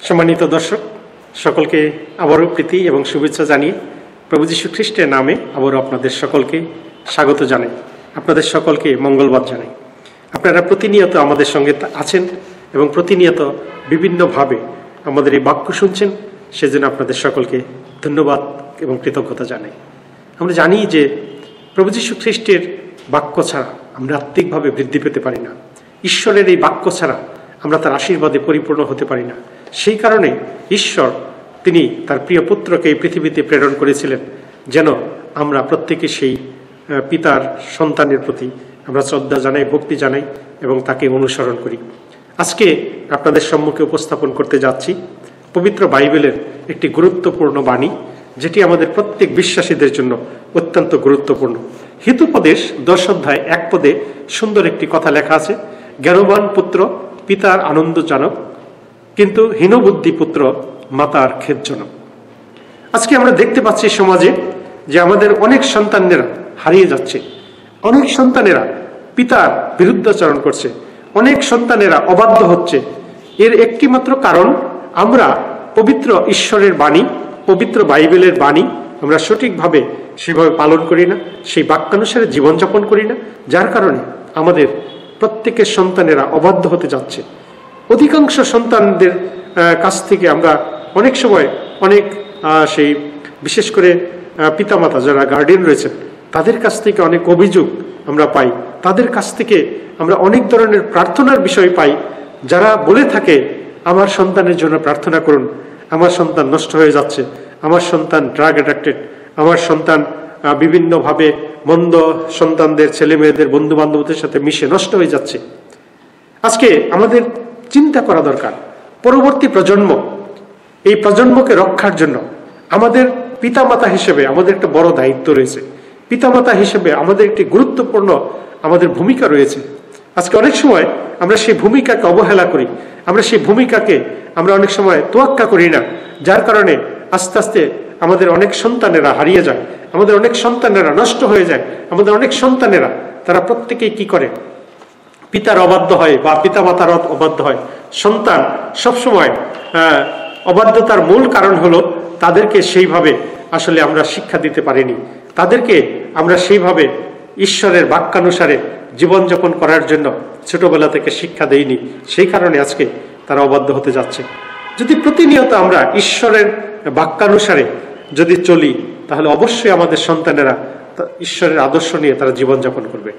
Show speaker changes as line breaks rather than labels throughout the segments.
সম্মানিত দর্শক সকলকে আবারও প্রীতি এবং শুভেচ্ছা জানিয়ে প্রভু যীশু খ্রিস্টের নামে আবারও আপনাদের সকলকে স্বাগত জানাই, আপনাদের সকলকে মঙ্গলবাদ জানাই। আপনারা প্রতিনিয়ত আমাদের সঙ্গে আছেন এবং প্রতিনিয়ত বিভিন্নভাবে আমাদের এই বাক্য শুনছেন, সেজন্য আপনাদের সকলকে ধন্যবাদ এবং কৃতজ্ঞতা জানাই। আমরা জানি যে প্রভু যীশু খ্রিস্টের বাক্য ছাড়া আমরা আত্মিকভাবে বৃদ্ধি পেতে পারি না। ঈশ্বরের এই বাক্য ছাড়া আমরা তার আশীর্বাদে পরিপূর্ণ হতে পারি না। সেই কারণে ঈশ্বর তিনি তার প্রিয় পুত্রকে এই পৃথিবীতে প্রেরণ করেছিলেন, যেন আমরা প্রত্যেকে সেই পিতার সন্তানের প্রতি আমরা শ্রদ্ধা জানাই, ভক্তি জানাই এবং তাকে অনুসরণ করি। আজকে আপনাদের সম্মুখে উপস্থাপন করতে যাচ্ছি পবিত্র বাইবেলের একটি গুরুত্বপূর্ণ বাণী, যেটি আমাদের প্রত্যেক বিশ্বাসীদের জন্য অত্যন্ত গুরুত্বপূর্ণ। হিতোপদেশ 10 অধ্যায় 1 পদে সুন্দর একটি কথা লেখা আছে, জ্ঞানবান পুত্র পিতার আনন্দজনক, কিন্তু হীনবুদ্ধি পুত্র মাতার খেদজনক। আজকে আমরা দেখতে পাচ্ছি সমাজে যে আমাদের অনেক সন্তানেরা হারিয়ে যাচ্ছে, অনেক সন্তানেরা পিতার বিরুদ্ধাচরণ করছে, অনেক সন্তানেরা অবাধ্য হচ্ছে। এর একটি মাত্র কারণ, আমরা পবিত্র ঈশ্বরের বাণী, পবিত্র বাইবেলের বাণী আমরা সঠিকভাবে সেভাবে পালন করি না, সেই বাক্যানুসারে জীবনযাপন করি না, যার কারণে আমাদের প্রত্যেকের সন্তানেরা অবাধ্য হতে যাচ্ছে। অধিকাংশ সন্তানদের কাছ থেকে আমরা অনেক সময় অনেক সেই বিশেষ করে পিতামাতা যারা গার্ডিয়ান রয়েছেন তাদের কাছ থেকে অনেক অভিযোগ আমরা পাই, তাদের কাছ থেকে আমরা অনেক ধরনের প্রার্থনার বিষয় পাই, যারা বলে থাকে আমার সন্তানের জন্য প্রার্থনা করুন, আমার সন্তান নষ্ট হয়ে যাচ্ছে, আমার সন্তান ড্রাগ অ্যাডিক্টেড, আমার সন্তান বিভিন্নভাবে মন্দ সন্তানদের ছেলে মেয়েদের বন্ধু বান্ধবদের সাথে মিশে নষ্ট হয়ে যাচ্ছে। আজকে আমাদের চিন্তা করা দরকার, পরবর্তী প্রজন্ম, এই প্রজন্মকে রক্ষার জন্য আমাদের পিতামাতা হিসেবে আমাদের একটা বড় দায়িত্ব রয়েছে। পিতামাতা হিসেবে আমাদের একটি গুরুত্বপূর্ণ আমাদের ভূমিকা রয়েছে। আজকে অনেক সময় আমরা সেই ভূমিকাকে অবহেলা করি, আমরা সেই ভূমিকাকে আমরা অনেক সময় তোয়াক্কা করি না, যার কারণে আস্তে আস্তে আমাদের অনেক সন্তানেরা হারিয়ে যায়, আমাদের অনেক সন্তানেরা নষ্ট হয়ে যায়, আমাদের অনেক সন্তানেরা তারা প্রত্যেকেই কি করে, পিতার অবাধ্য হয় বা পিতামাতার অবাধ্য হয়। সন্তান সবসময় অবাধ্যতার মূল কারণ হলো তাদেরকে সেইভাবে আসলে আমরা শিক্ষা দিতে পারিনি, তাদেরকে আমরা সেইভাবে ঈশ্বরের বাক্যানুসারে জীবনযাপন করার জন্য ছোটবেলা থেকে শিক্ষা দেইনি, সেই কারণে আজকে তারা অবাধ্য হতে যাচ্ছে। যদি প্রতিনিয়ত আমরা ঈশ্বরের বাক্যানুসারে যদি চলি, তাহলে অবশ্যই আমাদের সন্তানেরা ঈশ্বরের আদর্শ নিয়ে তারা জীবনযাপন করবে।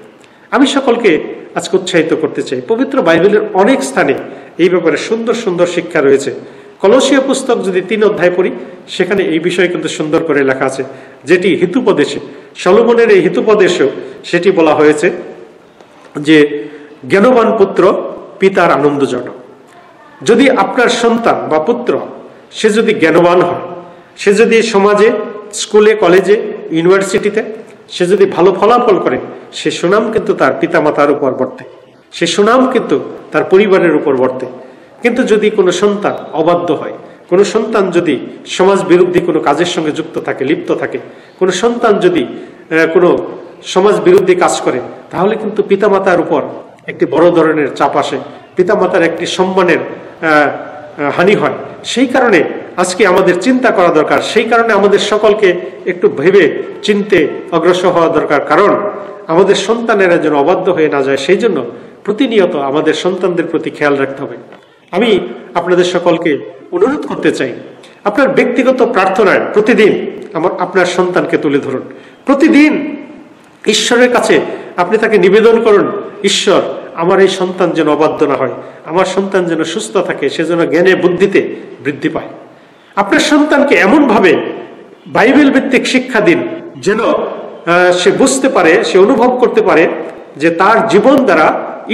আমি সকলকে আজকে উৎসাহিত করতে চাই, পবিত্র বাইবেলের অনেক স্থানে এই ব্যাপারে সুন্দর সুন্দর শিক্ষা রয়েছে। কলসীয় পুস্তক যদি 3 অধ্যায় পড়ি, সেখানে এই বিষয়ে কিন্তু সুন্দর করে লেখা আছে, যেটি হিতোপদেশে, সলোমনের এই হিতোপদেশেও সেটি বলা হয়েছে যে জ্ঞানবান পুত্র পিতার আনন্দজনক। যদি আপনার সন্তান বা পুত্র সে যদি জ্ঞানবান হয়, সে যদি সমাজে, স্কুলে, কলেজে, ইউনিভার্সিটিতে সে যদি ভালো ফলাফল করে, সে সুনাম কিন্তু তার পিতামাতার উপর বর্তে, সে সুনাম কিন্তু তার পরিবারের উপর বর্তে। কিন্তু যদি কোনো সন্তান অবাধ্য হয়, কোনো সন্তান যদি সমাজ বিরোধী কোনো কাজের সঙ্গে যুক্ত থাকে, লিপ্ত থাকে, কোনো সন্তান যদি কোনো সমাজ বিরোধী কাজ করে, তাহলে কিন্তু পিতামাতার উপর একটি বড় ধরনের চাপ আসে, পিতামাতার একটি সম্মানের হানি হয়। সেই কারণে আজকে আমাদের চিন্তা করা দরকার, সেই কারণে আমাদের সকলকে একটু ভেবে চিনতে অগ্রসর হওয়া দরকার, কারণ আমাদের সন্তানেরা যেন অবাধ্য হয়ে না যায়, সেই জন্য প্রতিনিয়ত আমাদের সন্তানদের প্রতি খেয়াল রাখতে হবে। আমি আপনাদের সকলকে অনুরোধ করতে চাই, আপনার ব্যক্তিগত প্রার্থনায় প্রতিদিন আপনার সন্তানকে তুলে ধরুন, প্রতিদিন ঈশ্বরের কাছে আপনি তাকে নিবেদন করুন, ঈশ্বর আমার এই সন্তান যেন অবাধ্য না হয়, আমার সন্তান যেন সুস্থ থাকে, সে যেন জ্ঞানে বুদ্ধিতে বৃদ্ধি পায়। আপনার সন্তানকে এমনভাবে বাইবেল ভিত্তিক শিক্ষা দিন যেন সে বুঝতে পারে, সে অনুভব করতে পারে যে তার জীবন দ্বারা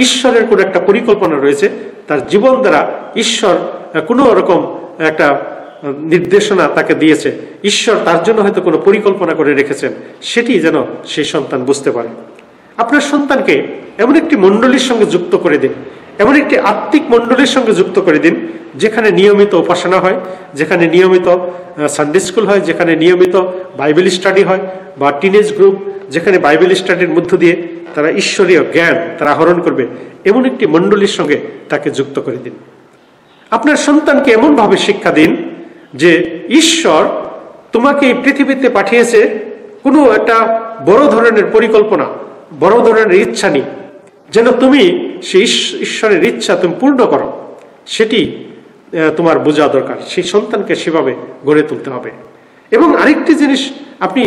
ঈশ্বরের কোনো একটা পরিকল্পনা রয়েছে, তার জীবন দ্বারা ঈশ্বর কোনো রকম একটা নির্দেশনা তাকে দিয়েছে, ঈশ্বর তার জন্য হয়তো কোনো পরিকল্পনা করে রেখেছেন, সেটি যেন সেই সন্তান বুঝতে পারে। আপনার সন্তানকে এমন একটি মণ্ডলীর সঙ্গে যুক্ত করে দিন, এমন একটি আত্মিক মণ্ডলীর সঙ্গে যুক্ত করে দিন যেখানে নিয়মিত উপাসনা হয়, যেখানে নিয়মিত সানডে স্কুল হয়, যেখানে নিয়মিত বাইবেল স্টাডি হয়, বা টিনেজ গ্রুপ যেখানে বাইবেল স্টাডির মধ্য দিয়ে তারা ঈশ্বরীয় জ্ঞান তারা আহরণ করবে, এমন একটি মণ্ডলীর সঙ্গে তাকে যুক্ত করে দিন। আপনার সন্তানকে এমনভাবে শিক্ষা দিন যে ঈশ্বর তোমাকে এই পৃথিবীতে পাঠিয়েছে কোনো একটা বড় ধরনের পরিকল্পনা, বড় ধরনের ইচ্ছা নেই, যেন তুমি সেই ঈশ্বরের ইচ্ছা তুমি পূর্ণ করো, সেটি তোমার বোঝা দরকার। সেই সন্তানকে সেভাবে গড়ে তুলতে হবে। এবং আরেকটি জিনিস আপনি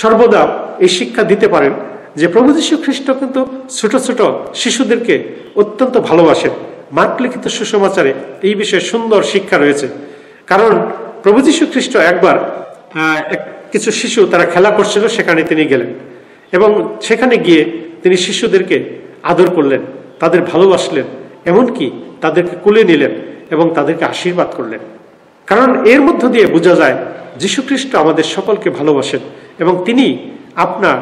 সর্বদা এই শিক্ষা দিতে পারেন যে প্রভু যীশু খ্রিস্ট কিন্তু ছোট ছোট শিশুদেরকে অত্যন্ত ভালোবাসেন। মার্ক লিখিত সুসমাচারে এই বিষয়ে সুন্দর শিক্ষা রয়েছে। কারণ প্রভু যীশু খ্রিস্ট একবার কিছু শিশু তারা খেলা করছিল, সেখানে তিনি গেলেন এবং সেখানে গিয়ে তিনি শিশুদেরকে আদর করলেন, তাদের ভালোবাসলেন, এমনকি তাদেরকে কোলে নিলেন এবং তাদেরকে আশীর্বাদ করলেন। কারণ এর মধ্য দিয়ে বোঝা যায় যীশু খ্রিস্ট আমাদের সকলকে ভালোবাসেন এবং তিনি আপনার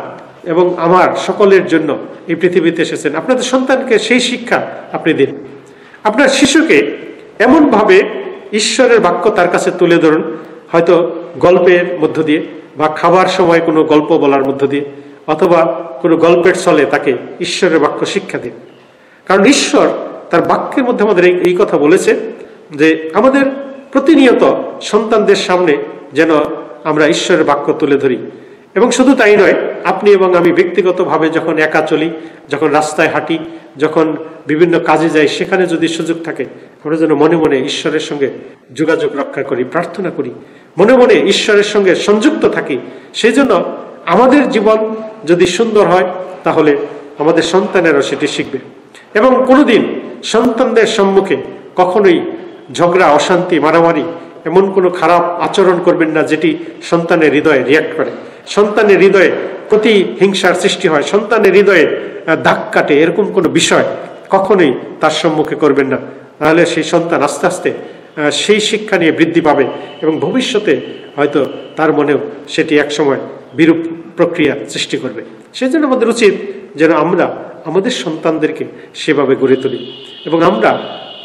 এবং আমার সকলের জন্য এই পৃথিবীতে এসেছেন। আপনাদের সন্তানকে সেই শিক্ষা আপনি দিন। আপনার শিশুকে এমনভাবে ঈশ্বরের বাক্য তার কাছে তুলে ধরুন, হয়তো গল্পের মধ্য দিয়ে বা খাবার সময় কোনো গল্প বলার মধ্য দিয়ে অথবা কোনো গল্পের ছলে তাকে ঈশ্বরের বাক্য শিক্ষা দিন। কারণ ঈশ্বর তার বাক্যের মধ্যে আমাদের এই কথা বলেছে যে আমাদের প্রতিনিয়ত সন্তানদের সামনে যেন আমরা ঈশ্বরের বাক্য তুলে ধরি। এবং শুধু তাই নয়, আপনি এবং আমি ব্যক্তিগতভাবে যখন একা চলি, যখন রাস্তায় হাঁটি, যখন বিভিন্ন কাজে যাই, সেখানে যদি সুযোগ থাকে আমরা যেন মনে মনে ঈশ্বরের সঙ্গে যোগাযোগ রক্ষা করি, প্রার্থনা করি, মনে মনে ঈশ্বরের সঙ্গে সংযুক্ত থাকি। সেই জন্য আমাদের জীবন যদি সুন্দর হয় তাহলে আমাদের সন্তানেরও সেটি শিখবে। এবং কোনোদিন সন্তানদের সম্মুখে কখনোই ঝগড়া, অশান্তি, মারামারি, এমন কোনো খারাপ আচরণ করবেন না যেটি সন্তানের হৃদয়ে রিয়াক্ট করে, সন্তানের হৃদয়ে প্রতিহিংসার সৃষ্টি হয়, সন্তানের হৃদয়ে দাগ কাটে, এরকম কোনো বিষয় কখনোই তার সম্মুখে করবেন না। তাহলে সেই সন্তান আস্তে আস্তে সেই শিক্ষা নিয়ে বৃদ্ধি পাবে এবং ভবিষ্যতে হয়তো তার মনেও সেটি একসময় বিরূপ প্রক্রিয়া সৃষ্টি করবে। সেই জন্য আমাদের উচিত যেন আমরা আমাদের সন্তানদেরকে সেভাবে গড়ে তুলি এবং আমরা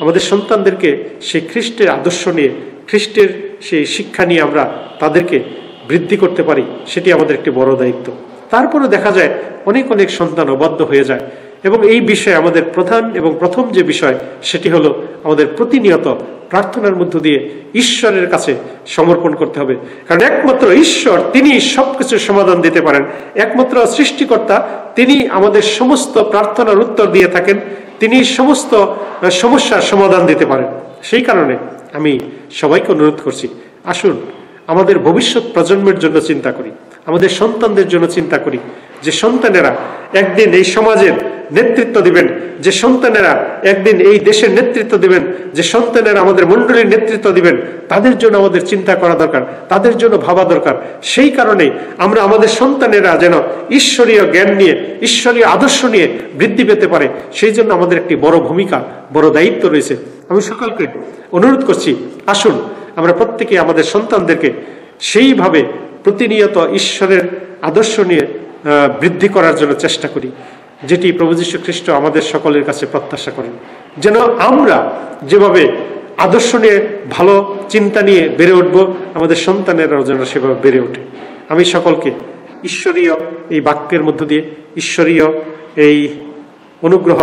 আমাদের সন্তানদেরকে সেই খ্রিস্টের আদর্শ নিয়ে, খ্রিস্টের সেই শিক্ষা নিয়ে আমরা তাদেরকে বৃদ্ধি করতে পারি, সেটি আমাদের একটি বড় দায়িত্ব। তারপরে দেখা যায় অনেক অনেক সন্তান অবাধ্য হয়ে যায় এবং এই বিষয়ে আমাদের প্রধান এবং প্রথম যে বিষয় সেটি হলো আমাদের প্রতিনিয়ত প্রার্থনার মধ্য দিয়ে ঈশ্বরের কাছে সমর্পণ করতে হবে। কারণ একমাত্র ঈশ্বর, তিনি সবকিছুর সমাধান দিতে পারেন। একমাত্র সৃষ্টিকর্তা, তিনি আমাদের সমস্ত প্রার্থনার উত্তর দিয়ে থাকেন, তিনি সমস্ত সমস্যার সমাধান দিতে পারেন। সেই কারণে আমি সবাইকে অনুরোধ করছি, আসুন আমাদের ভবিষ্যৎ প্রজন্মের জন্য চিন্তা করি, আমাদের সন্তানদের জন্য চিন্তা করি, যে সন্তানেরা একদিন এই সমাজের নেতৃত্ব দিবেন, যে সন্তানেরা একদিন এই দেশের নেতৃত্ব দিবেন, যে সন্তানেরা আমাদের মণ্ডলীর নেতৃত্ব দিবেন, তাদের জন্য আমাদের চিন্তা করা দরকার, তাদের জন্য ভাবা দরকার। সেই কারণেই আমরা আমাদের সন্তানেরা যেন ঈশ্বরীয় জ্ঞান নিয়ে, ঈশ্বরীয় আদর্শ নিয়ে বৃদ্ধি পেতে পারে, সেই জন্য আমাদের একটি বড় ভূমিকা, বড় দায়িত্ব রয়েছে। আমি সকলকে অনুরোধ করছি, আসুন আমরা প্রত্যেকে আমাদের সন্তানদেরকে সেইভাবে প্রতিনিয়ত ঈশ্বরের আদর্শ নিয়ে বৃদ্ধি করার জন্য চেষ্টা করি, যেটি প্রভু যীশু খ্রিস্ট আমাদের সকলের কাছে প্রত্যাশা করেন। যেন আমরা যেভাবে আদর্শ নিয়ে, ভালো চিন্তা নিয়ে বেড়ে উঠবো, আমাদের সন্তানেরাও যেন সেভাবে বেড়ে ওঠে। আমি সকলকে ঈশ্বরীয় এই বাক্যের মধ্য দিয়ে ঈশ্বরীয় এই অনুগ্রহ,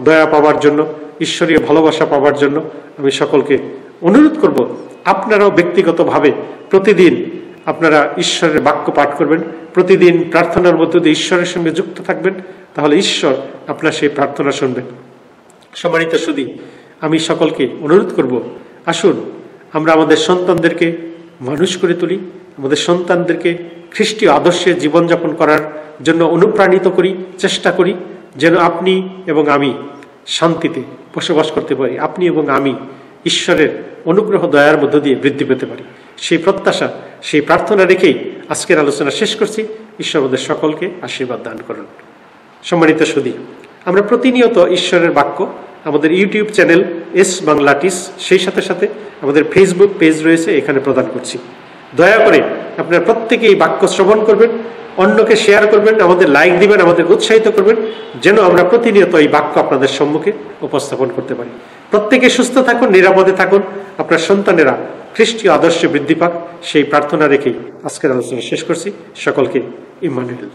দয়া পাওয়ার জন্য, ঈশ্বরীয় ভালোবাসা পাওয়ার জন্য আমি সকলকে অনুরোধ করব, আপনারাও ব্যক্তিগতভাবে প্রতিদিন আপনারা ঈশ্বরের বাক্য পাঠ করবেন, প্রতিদিন প্রার্থনার মধ্য দিয়ে ঈশ্বরের সঙ্গে যুক্ত থাকবেন, তাহলে ঈশ্বর আপনার সেই প্রার্থনা শুনবেন। সম্মানিত সুধী, আমি সকলকে অনুরোধ করব, আসুন আমরা আমাদের সন্তানদেরকে মানুষ করে তুলি, আমাদের সন্তানদেরকে খ্রিস্টীয় আদর্শে জীবনযাপন করার জন্য অনুপ্রাণিত করি, চেষ্টা করি, যেন আপনি এবং আমি শান্তিতে বসবাস করতে পারি, আপনি এবং আমি ঈশ্বরের অনুগ্রহ, দয়ার মধ্য দিয়ে বৃদ্ধি পেতে পারি। সেই প্রত্যাশা, সেই প্রার্থনা রেখেই আজকের আলোচনা শেষ করছি। ঈশ্বর আমাদের সকলকে আশীর্বাদ দান করুন। সম্মানিত সুধী, আমরা প্রতিনিয়ত ঈশ্বরের বাক্য আমাদের ইউটিউব চ্যানেল এস বাংলা টিস, সেই সাথে সাথে আমাদের ফেসবুক পেজ রয়েছে, এখানে প্রদান করছি। দয়া করে আপনারা প্রত্যেকে এই বাক্য শ্রবণ করবেন, অন্যকে শেয়ার করবেন, আমাদের লাইক দিবেন, আমাদের উৎসাহিত করবেন, যেন আমরা প্রতিনিয়ত এই বাক্য আপনাদের সম্মুখে উপস্থাপন করতে পারি। প্রত্যেকে সুস্থ থাকুন, নিরাপদে থাকুন, আপনার সন্তানেরা খ্রিস্টীয় আদর্শে বৃদ্ধি পাক, সেই প্রার্থনা রেখেই আজকের আলোচনা শেষ করছি। সকলকে ইম্মানুয়েল।